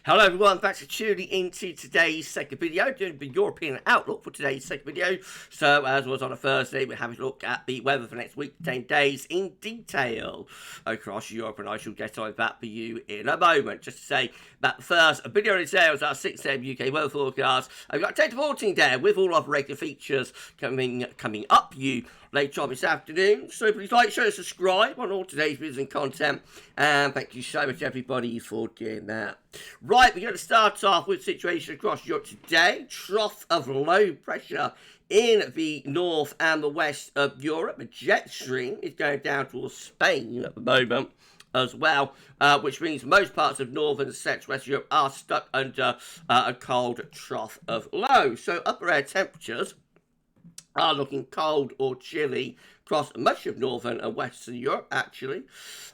Hello everyone, thanks for tuning into today's second video, doing the European outlook for today's second video. So as was on a Thursday, we're having a look at the weather for next week, 10 days in detail across Europe, and I shall get on with that for you in a moment. Just to say that the first video in sales, our 6 AM UK weather forecast. I've got 10 to 14 there with all of regular features coming up you later on this afternoon. So please like, share, subscribe on all today's videos and content, and thank you so much everybody for doing that. Right, we're going to start off with the situation across Europe today. Trough of low pressure in the north and the west of Europe. The jet stream is going down towards Spain at the moment as well, which means most parts of northern and central west Europe are stuck under a cold trough of low. So upper air temperatures are looking cold or chilly across much of northern and western Europe, actually.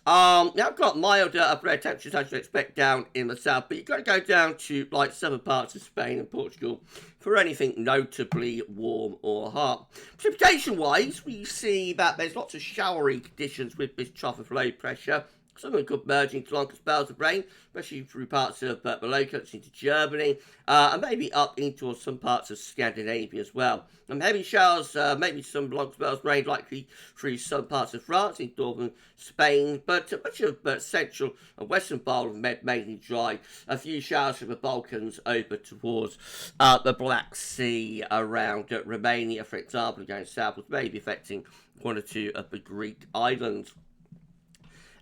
Now I've got milder upper air temperatures as you'd expect down in the south, but you've got to go down to like southern parts of Spain and Portugal for anything notably warm or hot. Precipitation-wise, we see that there's lots of showery conditions with this trough of low pressure. Some of them could merge into longer spells of rain, especially through parts of the low countries into Germany, and maybe up into some parts of Scandinavia as well. Heavy showers, maybe some long spells of rain likely through some parts of France, in northern Spain, but much of central and western part mainly dry. A few showers from the Balkans over towards the Black Sea around Romania, for example, going southwards, maybe affecting one or two of the Greek islands.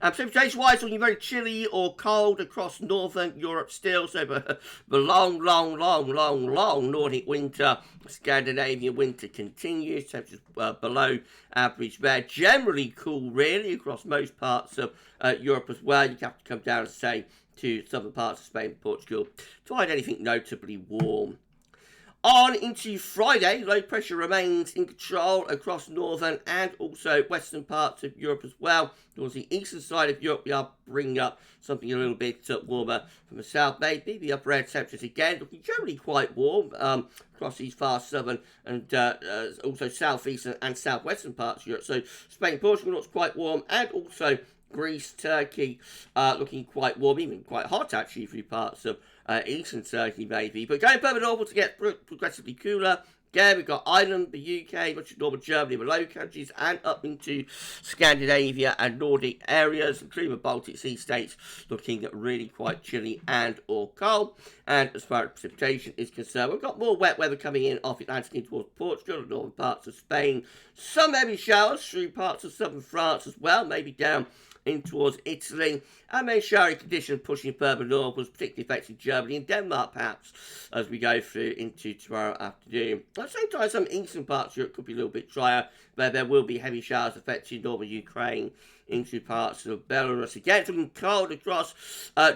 Precipitation-wise, looking very chilly or cold across northern Europe still. So the long Nordic winter, Scandinavian winter continues. Temperatures below average there. Generally cool, really, across most parts of Europe as well. You have to come down and say to southern parts of Spain and Portugal to find anything notably warm. On into Friday, low pressure remains in control across northern and also western parts of Europe as well. Towards the eastern side of Europe, we are bringing up something a little bit warmer from the south. Maybe the upper air temperatures again looking generally quite warm across these far southern and also southeastern and southwestern parts of Europe. So Spain, Portugal looks quite warm, and also Greece, Turkey looking quite warm, even quite hot actually for parts of eastern Turkey maybe. But going further north to get progressively cooler. Again, we've got Ireland, the UK, much of northern Germany, the Low Countries, and up into Scandinavia and Nordic areas, including the Baltic Sea states, looking really quite chilly and or cold. And as far as precipitation is concerned, we've got more wet weather coming in off Atlantic in towards Portugal and northern parts of Spain. Some heavy showers through parts of southern France as well, maybe down in towards Italy, and then showery conditions pushing further northwards, particularly affecting Germany and Denmark perhaps as we go through into tomorrow afternoon. At the same time, some eastern parts of Europe could be a little bit drier, where there will be heavy showers affecting northern Ukraine into parts of Belarus. Again, it's looking cold across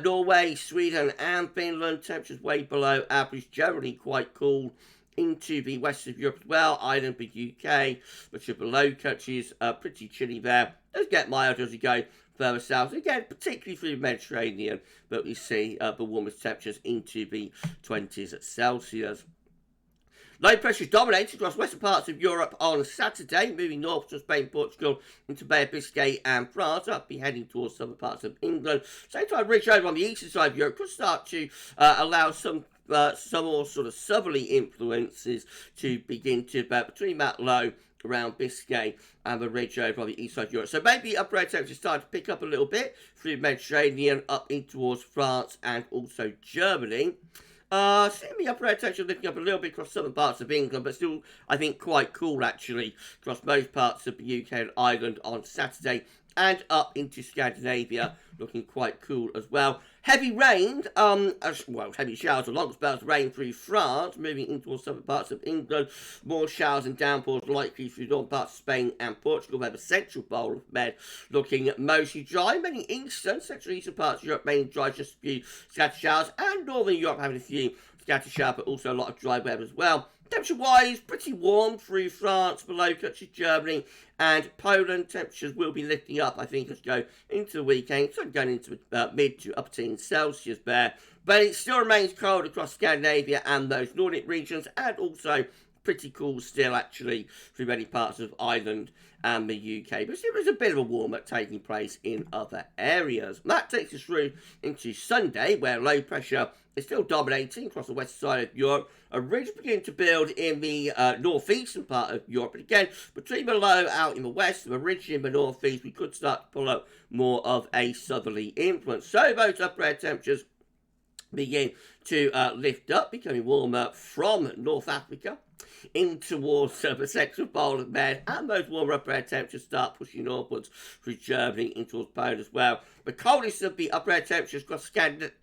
Norway, Sweden and Finland. Temperatures way below average, generally quite cool into the west of Europe as well. Ireland, the UK, which are below countries, pretty chilly there. Does get milder as you go further south. Again, particularly through the Mediterranean, but we see the warmest temperatures into the 20s Celsius. Low pressure dominates across western parts of Europe on Saturday, moving north to Spain, Portugal, into Bay of Biscay and France. I'll be heading towards southern parts of England. Same time, ridge over on the eastern side of Europe could start to allow some more sort of southerly influences to begin to between that low around Biscay and the ridge over on the east side of Europe. So maybe upper air temperatures starting to pick up a little bit through the Mediterranean up in towards France and also Germany. Seeing the upper air temperature lifting up a little bit across southern parts of England, but still, I think, quite cool, actually, across most parts of the UK and Ireland on Saturday, and up into Scandinavia, looking quite cool as well. Heavy rain, heavy showers or long spells of rain through France, moving into southern parts of England. More showers and downpours likely through northern parts of Spain and Portugal, where the central bowl of Med looking mostly dry. Many eastern, central eastern parts of Europe mainly dry, just a few scattered showers, and northern Europe having a few scattered showers, but also a lot of dry weather as well. Temperature-wise, pretty warm through France, below countries, Germany and Poland. Temperatures will be lifting up, I think, as we go into the weekend. So going into mid to up teens Celsius there. But it still remains cold across Scandinavia and those Nordic regions, and also pretty cool still, actually, through many parts of Ireland and the UK. But there was a bit of a warm-up taking place in other areas. And that takes us through into Sunday, where low pressure is still dominating across the west side of Europe. A ridge beginning to build in the northeastern part of Europe. But again, between the low out in the west and the ridge in the northeast, we could start to pull up more of a southerly influence. So those upper air temperatures begin to lift up, becoming warmer from North Africa in towards the central pole of Med, and those warmer upper air temperatures start pushing northwards through Germany in towards Poland as well. The coldest of the upper air temperatures across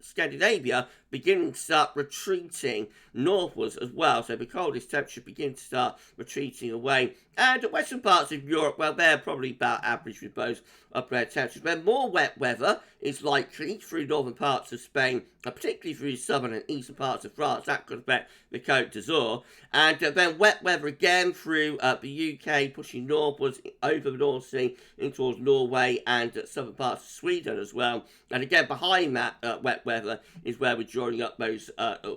Scandinavia beginning to start retreating northwards as well. So the coldest temperature begin to start retreating away. And the western parts of Europe, well, they're probably about average with both upper air temperatures. Where more wet weather is likely through northern parts of Spain, particularly through southern and eastern parts of France. That could affect the Côte d'Azur. And then wet weather again through the UK, pushing northwards over the North Sea in towards Norway and southern parts of Sweden as well. And again, behind that wet weather is where we're drawing up those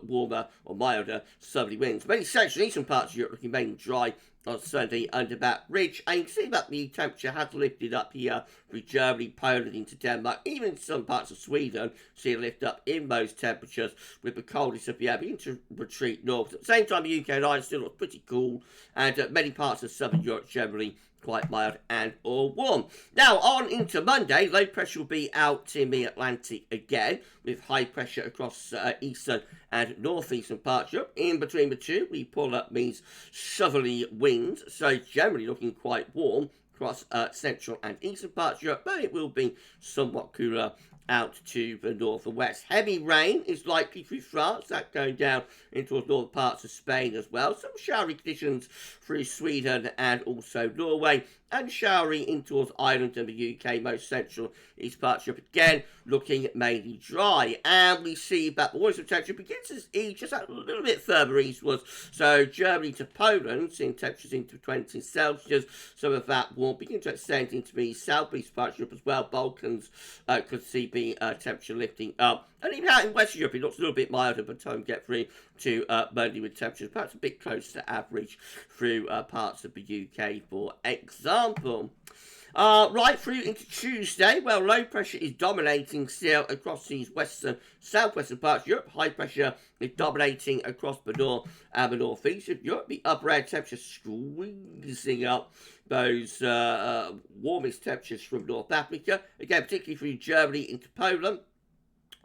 warmer or milder southerly winds. Many central and eastern parts of Europe looking mainly dry on Sunday under that ridge. And you can see that the temperature has lifted up here through Germany, Poland into Denmark, even in some parts of Sweden. See a lift up in those temperatures, with the coldest of the air beginning to retreat north. At the same time, the UK and Ireland still look pretty cool, and many parts of southern Europe generally quite mild and or warm. Now on into Monday, low pressure will be out in the Atlantic again, with high pressure across eastern and northeastern parts of Europe. In between the two, we pull up these southerly winds, so generally looking quite warm across central and eastern parts of Europe, but it will be somewhat cooler out to the north and west. Heavy rain is likely through France, that going down into the northern parts of Spain as well. Some showery conditions through Sweden and also Norway, and showery in towards Ireland and the UK, most central east parts of Europe. Again, looking mainly dry. And we see that the warmth temperature begins to ease just a little bit further eastwards. So Germany to Poland, seeing temperatures into 20 Celsius. Some of that will begin to extend into the southeast parts of Europe as well. Balkans could see the temperature lifting up. And even out in Western Europe, it looks a little bit milder by the time we get through to Monday, with temperatures perhaps a bit closer to average through parts of the UK, for example. Right through into Tuesday, well, low pressure is dominating still across these western, southwestern parts of Europe. High pressure is dominating across the north and the northeast of Europe. The upper air temperature squeezing up those warmest temperatures from North Africa. Again, particularly through Germany into Poland.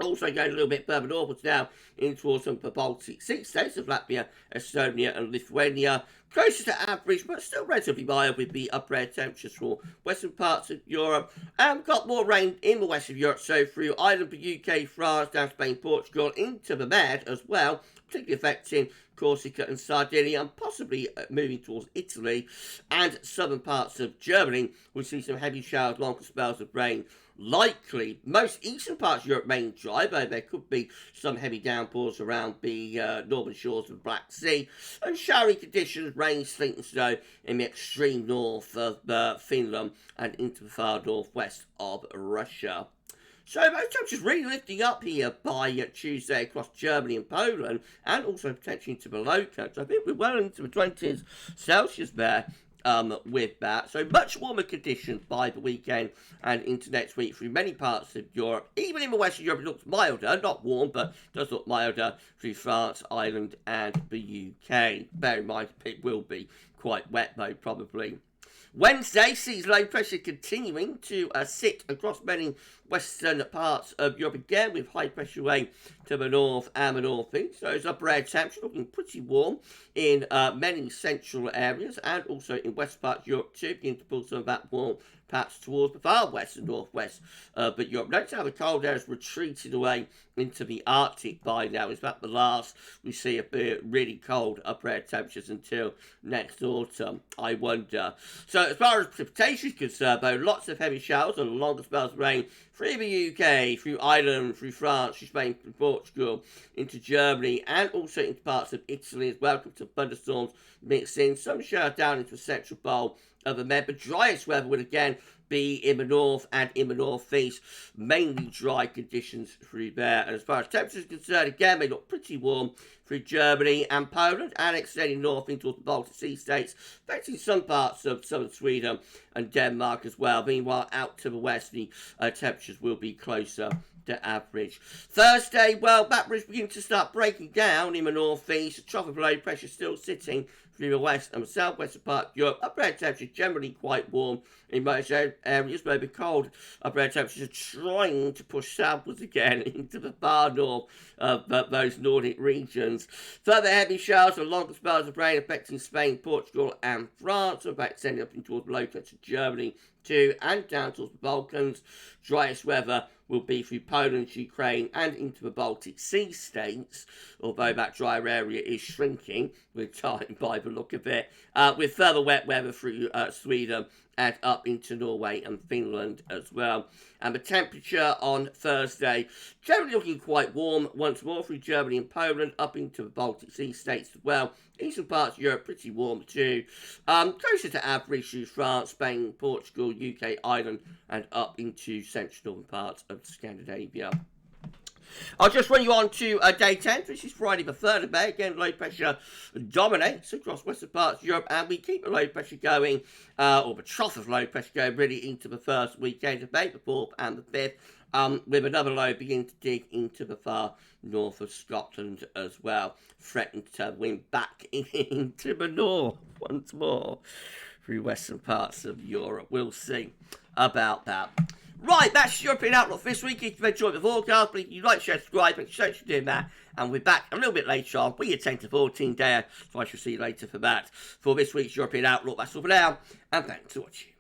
Also going a little bit further northwards now in towards some of the Baltic Sea states of Latvia, Estonia and Lithuania. Closer to average, but still relatively mild with the upper air temperatures for western parts of Europe. And we've got more rain in the west of Europe, so through Ireland, the UK, France, down Spain, Portugal, into the Med as well, particularly affecting Corsica and Sardinia, and possibly moving towards Italy and southern parts of Germany. We'll see some heavy showers, longer spells of rain likely. Most eastern parts of Europe remain dry, but there could be some heavy downpours around the northern shores of the Black Sea, and showery conditions, rain, sleet and snow in the extreme north of Finland and into the far northwest of Russia. So those temperatures really lifting up here by Tuesday across Germany and Poland, and also potentially into the low coast. I think we're well into the 20s Celsius there with that. So much warmer conditions by the weekend and into next week through many parts of Europe. Even in the Western Europe, it looks milder, not warm, but does look milder through France, Ireland and the UK. Bear in mind, it will be quite wet though, probably. Wednesday sees low pressure continuing to sit across many western parts of Europe again, with high pressure away to the north and the northeast. So it's upper air temperature looking pretty warm in many central areas, and also in west parts of Europe too, beginning to pull some of that warm perhaps towards the far west and northwest. But Europe, notice how the cold air is retreating away into the Arctic by now. Is that the last we see a bit really cold upper air temperatures until next autumn, I wonder. So as far as precipitation is concerned, though, lots of heavy showers and longer spells of rain through the UK, through Ireland, through France, through Spain, through Portugal, into Germany, and also into parts of Italy as well. Some thunderstorms mixed in, some shower down into the central bowl of the Med. But driest weather will again be in the north and in the northeast. Mainly dry conditions through there. And as far as temperatures are concerned, again, they look pretty warm through Germany and Poland, and extending north into the Baltic Sea states, affecting some parts of southern Sweden and Denmark as well. Meanwhile, out to the west, the temperatures will be closer to average. Thursday, well, that was beginning to start breaking down in the northeast. A trough of low pressure still sitting through the west and the southwestern part of Europe. Upper air temperatures generally quite warm in most areas, maybe cold. Upper air temperatures are trying to push southwards again into the far north of those Nordic regions. Further heavy showers and longer spells of rain affecting Spain, Portugal and France. In fact, extending up towards the low country of Germany too, and down towards the Balkans. Driest weather will be through Poland, Ukraine and into the Baltic Sea states, although that drier area is shrinking with time by the look of it, with further wet weather through Sweden and up into Norway and Finland as well. And the temperature on Thursday, generally looking quite warm once more through Germany and Poland, up into the Baltic Sea states as well. Eastern parts of Europe pretty warm too. Closer to average through France, Spain, Portugal, UK, Ireland, and up into central northern parts of Scandinavia. I'll just run you on to day 10. This is Friday the 3rd of May. Again, low pressure dominates across western parts of Europe, and we keep the low pressure going, or the trough of low pressure going really into the first weekend of May, the 4th and the 5th, with another low beginning to dig into the far north of Scotland as well, threatening to turn wind back into the north once more through western parts of Europe. We'll see about that. Right, that's your European Outlook for this week. If you've enjoyed the forecast, please you like, share, subscribe, make sure you're doing that. And we're back a little bit later on. We're 10 to 14 day, so I shall see you later for that. For this week's European Outlook, that's all for now, and thanks for watching.